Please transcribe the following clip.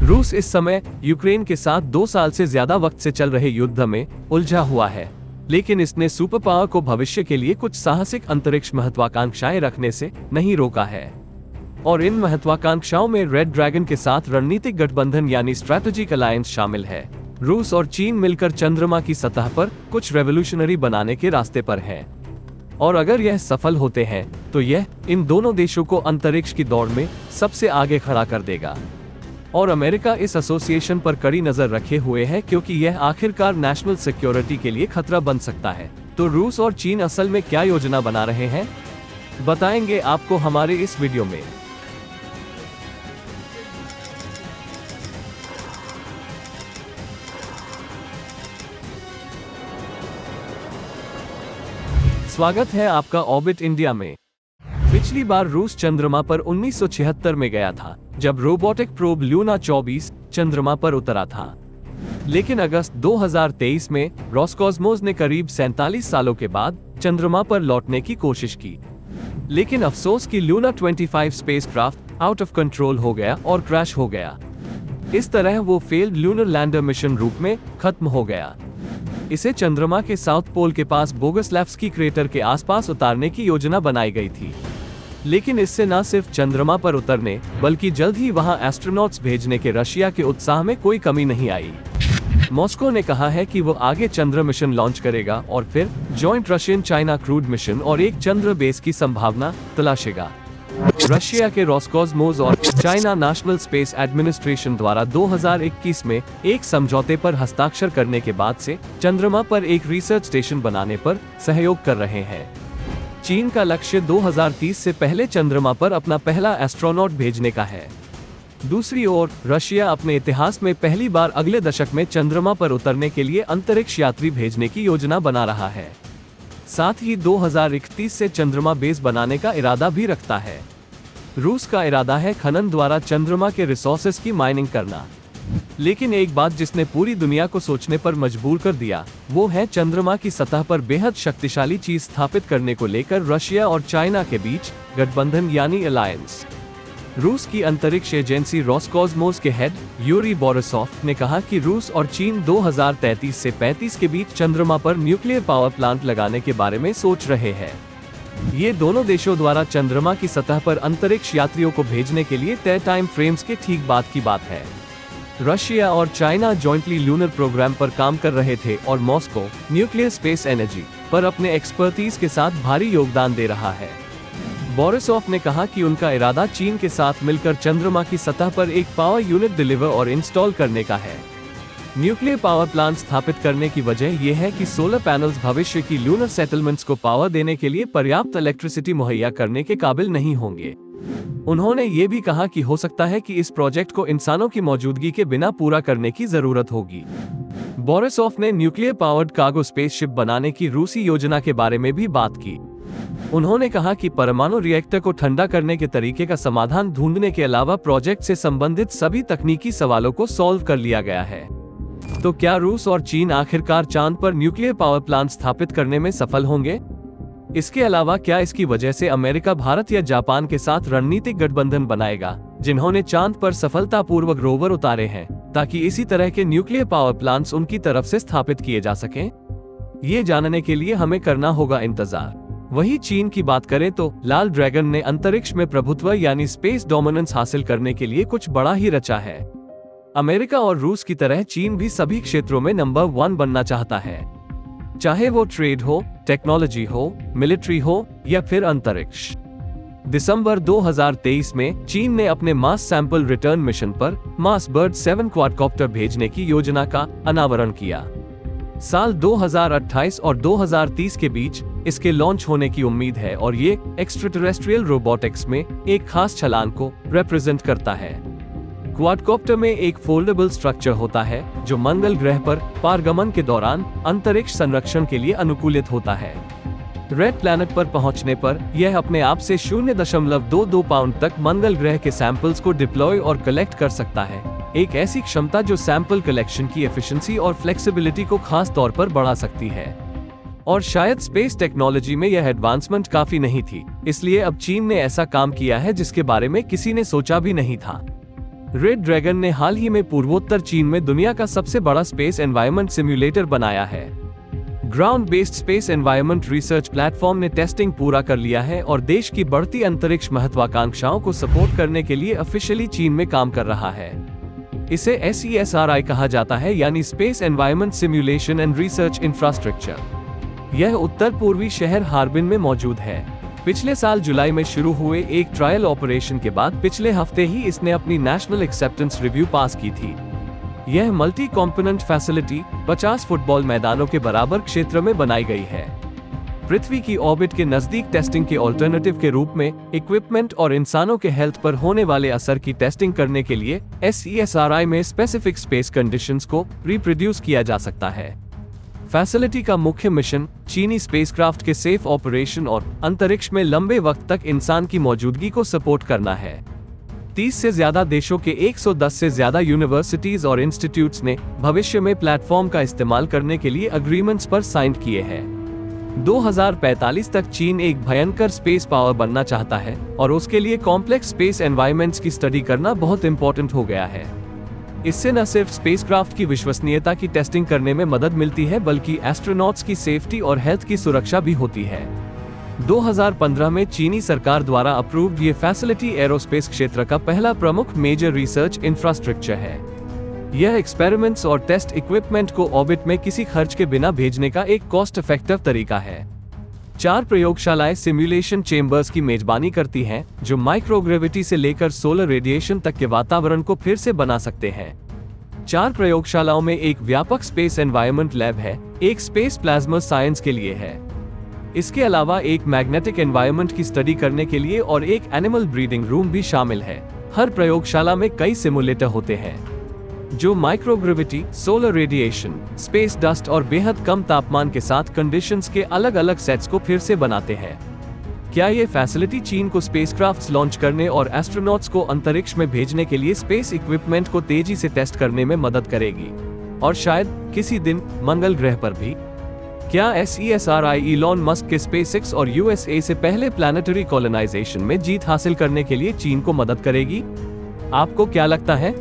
रूस इस समय यूक्रेन के साथ 2 साल से ज्यादा वक्त से चल रहे युद्ध में उलझा हुआ है, लेकिन इसने सुपर पावर को भविष्य के लिए कुछ साहसिक अंतरिक्ष महत्वाकांक्षाएं रखने से नहीं रोका है। और इन महत्वाकांक्षाओं में रेड ड्रैगन के साथ रणनीतिक गठबंधन यानी स्ट्रैटेजिक अलायंस शामिल है। रूस और चीन मिलकर चंद्रमा की सतह पर कुछ रेवोल्यूशनरी बनाने के रास्ते पर है, और अगर यह सफल होते हैं तो यह इन दोनों देशों को अंतरिक्ष की दौड़ में सबसे आगे खड़ा कर देगा। और अमेरिका इस एसोसिएशन पर कड़ी नजर रखे हुए है, क्योंकि यह आखिरकार नेशनल सिक्योरिटी के लिए खतरा बन सकता है। तो रूस और चीन असल में क्या योजना बना रहे हैं, बताएंगे आपको हमारे इस वीडियो में। स्वागत है आपका ऑर्बिट इंडिया में। पिछली बार रूस चंद्रमा पर 1976 में गया था, जब रोबोटिक प्रोब ल्यूना 24 चंद्रमा पर उतरा था। लेकिन अगस्त 2023 में रोसकॉस्मोस ने करीब 47 सालों के बाद चंद्रमा पर लौटने की कोशिश की। लेकिन अफसोस कि lunar 25 spacecraft out of control हो गया और क्रैश हो गया। इस तरह वो फेल्ड लूनर लैंडर मिशन रूप में खत्म हो गया। इसे चंद्रमा के साउथ पोल के पास बोगुस्लैव्स्की क्रेटर के आसपास उतारने की योजना बनाई गई थी। लेकिन इससे न सिर्फ चंद्रमा पर उतरने बल्कि जल्द ही वहां एस्ट्रोनॉट्स भेजने के रशिया के उत्साह में कोई कमी नहीं आई। मॉस्को ने कहा है कि वो आगे चंद्र मिशन लॉन्च करेगा और फिर joint Russian China crude mission और एक चंद्र बेस की संभावना तलाशेगा। रशिया के रोसकॉस्मोस और चाइना नेशनल स्पेस एडमिनिस्ट्रेशन द्वारा 2021 में एक समझौते पर हस्ताक्षर करने के बाद से चंद्रमा पर एक रिसर्च स्टेशन बनाने पर सहयोग कर रहे हैं। चीन का लक्ष्य 2030 से पहले चंद्रमा पर अपना पहला एस्ट्रोनॉट भेजने का है। दूसरी ओर रशिया अपने इतिहास में पहली बार अगले दशक में चंद्रमा पर उतरने के लिए अंतरिक्ष यात्री भेजने की योजना बना रहा है। साथ ही 2031 से चंद्रमा बेस बनाने का इरादा भी रखता है। रूस का इरादा है खनन द्वारा चंद्रमा के रिसोर्सेज की माइनिंग करना। लेकिन एक बात जिसने पूरी दुनिया को सोचने पर मजबूर कर दिया, वो है चंद्रमा की सतह पर बेहद शक्तिशाली चीज स्थापित करने को लेकर रशिया और चाइना के बीच गठबंधन यानी अलायंस। रूस की अंतरिक्ष एजेंसी रोसकॉस्मोस के हेड यूरी बोरिसोव ने कहा कि रूस और चीन 2033 से 35 के बीच चंद्रमा पर न्यूक्लियर पावर प्लांट लगाने के बारे में सोच रहे हैं। ये दोनों देशों द्वारा चंद्रमा की सतह पर अंतरिक्ष यात्रियों को भेजने के लिए तय टाइम फ्रेम्स के ठीक बाद की बात है। रशिया और चाइना जॉइंटली लूनर प्रोग्राम पर काम कर रहे थे और मॉस्को न्यूक्लियर स्पेस एनर्जी पर अपने एक्सपर्टीज के साथ भारी योगदान दे रहा है। बोरिसोव ने कहा कि उनका इरादा चीन के साथ मिलकर चंद्रमा की सतह पर एक पावर यूनिट डिलीवर और इंस्टॉल करने का है। न्यूक्लियर पावर प्लांट स्थापित करने की वजह यह है कि सोलर पैनल्स भविष्य की लूनर सेटलमेंट्स को पावर देने के लिए पर्याप्त इलेक्ट्रिसिटी मुहैया करने के काबिल नहीं होंगे। उन्होंने ये भी कहा कि हो सकता है कि इस प्रोजेक्ट को इंसानों की मौजूदगी के बिना पूरा करने की जरूरत होगी। बोरिसोव ने न्यूक्लियर पावर्ड कार्गो स्पेसशिप बनाने की रूसी योजना के बारे में भी बात की। उन्होंने कहा कि परमाणु रिएक्टर को ठंडा करने के तरीके का समाधान ढूंढने के अलावा प्रोजेक्ट से संबंधित सभी तकनीकी सवालों को सॉल्व कर लिया गया है। तो क्या रूस और चीन आखिरकार चांद पर न्यूक्लियर पावर प्लांट स्थापित करने में सफल होंगे? इसके अलावा क्या इसकी वजह से अमेरिका भारत या जापान के साथ रणनीतिक गठबंधन बनाएगा, जिन्होंने चांद पर सफलतापूर्वक रोवर उतारे हैं, ताकि इसी तरह के न्यूक्लियर पावर प्लांट्स उनकी तरफ से स्थापित किए जा सकें? ये जानने के लिए हमें करना होगा इंतजार। वहीं चीन की बात करें तो लाल ड्रैगन ने अंतरिक्ष में प्रभुत्व यानी स्पेस डोमिनेंस हासिल करने के लिए कुछ बड़ा ही रचा है। अमेरिका और रूस की तरह चीन भी सभी क्षेत्रों में नंबर 1 बनना चाहता है, चाहे वो ट्रेड हो, टेक्नोलॉजी हो, मिलिट्री हो या फिर अंतरिक्ष। दिसंबर 2023 में चीन ने अपने मास सैंपल रिटर्न मिशन पर मास बर्ड 7 क्वाडकॉप्टर भेजने की योजना का अनावरण किया। साल 2028 और 2030 के बीच इसके लॉन्च होने की उम्मीद है और ये एक्स्ट्राटेरेस्ट्रियल रोबोटिक्स में एक खास छलांग को रिप्रेजेंट करता है। क्वाडकॉप्टर में एक फोल्डेबल स्ट्रक्चर होता है जो मंगल ग्रह पर पारगमन के दौरान अंतरिक्ष संरक्षण के लिए अनुकूलित होता है। रेड प्लैनेट पर पहुंचने पर यह अपने आप से 0.22 पाउंड तक मंगल ग्रह के सैंपल्स को डिप्लॉय और कलेक्ट कर सकता है, एक ऐसी क्षमता जो सैंपल कलेक्शन की एफिशिएंसी और फ्लेक्सिबिलिटी को खास तौर पर बढ़ा सकती है। और शायद स्पेस टेक्नोलॉजी में यह एडवांसमेंट काफी नहीं थी, इसलिए अब चीन ने ऐसा काम किया है जिसके बारे में किसी ने सोचा भी नहीं था। रेड ड्रैगन ने हाल ही में पूर्वोत्तर चीन में दुनिया का सबसे बड़ा स्पेस एनवायरनमेंट सिम्युलेटर बनाया है। Ground based space environment research platform ने टेस्टिंग पूरा कर लिया है और देश की बढ़ती अंतरिक्ष महत्वाकांक्षाओं को सपोर्ट करने के लिए ऑफिशियली चीन में काम कर रहा है। इसे SESRI कहा जाता है, यानी space environment simulation and research infrastructure. यह उत्तर पूर्वी शहर हार्बिन में मौजूद है। पिछले साल जुलाई में शुरू हुए एक ट्रायल ऑपरेशन के बाद पिछले हफ्ते ही इसने अपनी नेशनल एक्सेप्टेंस रिव्यू पास की थी। यह मल्टी कॉम्पोनेंट फैसिलिटी 50 फुटबॉल मैदानों के बराबर क्षेत्र में बनाई गई है। पृथ्वी की ऑर्बिट के नजदीक टेस्टिंग के ऑल्टरनेटिव के रूप में इक्विपमेंट और इंसानों के हेल्थ पर होने वाले असर की टेस्टिंग करने के लिए SESRI में स्पेसिफिक स्पेस कंडीशंस को रिप्रोड्यूस किया जा सकता है। फैसिलिटी का मुख्य मिशन चीनी स्पेसक्राफ्ट के सेफ ऑपरेशन और अंतरिक्ष में लंबे वक्त तक इंसान की मौजूदगी को सपोर्ट करना है। 30 से ज्यादा देशों के 110 से ज्यादा यूनिवर्सिटीज और इंस्टीट्यूट्स ने भविष्य में प्लेटफॉर्म का इस्तेमाल करने के लिए अग्रीमेंट्स पर साइन किए हैं। 2045 तक चीन एक भयंकर स्पेस पावर बनना चाहता है और उसके लिए कॉम्प्लेक्स स्पेस एनवायरनमेंट्स की स्टडी करना बहुत इंपॉर्टेंट हो गया है। इससे न सिर्फ स्पेसक्राफ्ट की विश्वसनीयता की टेस्टिंग करने में मदद मिलती है, बल्कि एस्ट्रोनॉट्स की सेफ्टी और हेल्थ की सुरक्षा भी होती है। 2015 में चीनी सरकार द्वारा अप्रूव्ड ये फैसिलिटी एरोस्पेस क्षेत्र का पहला प्रमुख मेजर रिसर्च इंफ्रास्ट्रक्चर है। यह एक्सपेरिमेंट्स और टेस्ट इक्विपमेंट को ऑर्बिट में किसी खर्च के बिना भेजने का एक कॉस्ट इफेक्टिव तरीका है। 4 प्रयोगशालाएं सिमुलेशन चेम्बर्स की मेजबानी करती हैं, जो माइक्रोग्रेविटी से लेकर सोलर रेडिएशन तक के वातावरण को फिर से बना सकते हैं। 4 प्रयोगशालाओं में एक व्यापक स्पेस एनवायरनमेंट लैब है, एक स्पेस प्लाज्मा साइंस के लिए है। इसके अलावा एक मैग्नेटिक एनवायरनमेंट की स्टडी करने के लिए और एक एनिमल ब्रीडिंग रूम भी शामिल है। हर प्रयोगशाला में कई सिमुलेटर होते हैं जो microgravity, solar radiation, space dust और बेहद कम तापमान के साथ कंडीशंस के अलग अलग सेट्स को फिर से बनाते हैं। क्या ये फैसिलिटी चीन को स्पेसक्राफ्ट्स लॉन्च करने और एस्ट्रोनॉट्स को अंतरिक्ष में भेजने के लिए स्पेस इक्विपमेंट को तेजी से टेस्ट करने में मदद करेगी, और शायद किसी दिन मंगल ग्रह पर भी? क्या SESRI इलॉन मस्क के SpaceX और USA से पहले प्लैनेटरी कॉलोनाइजेशन में जीत हासिल करने के लिए चीन को मदद करेगी? आपको क्या लगता है?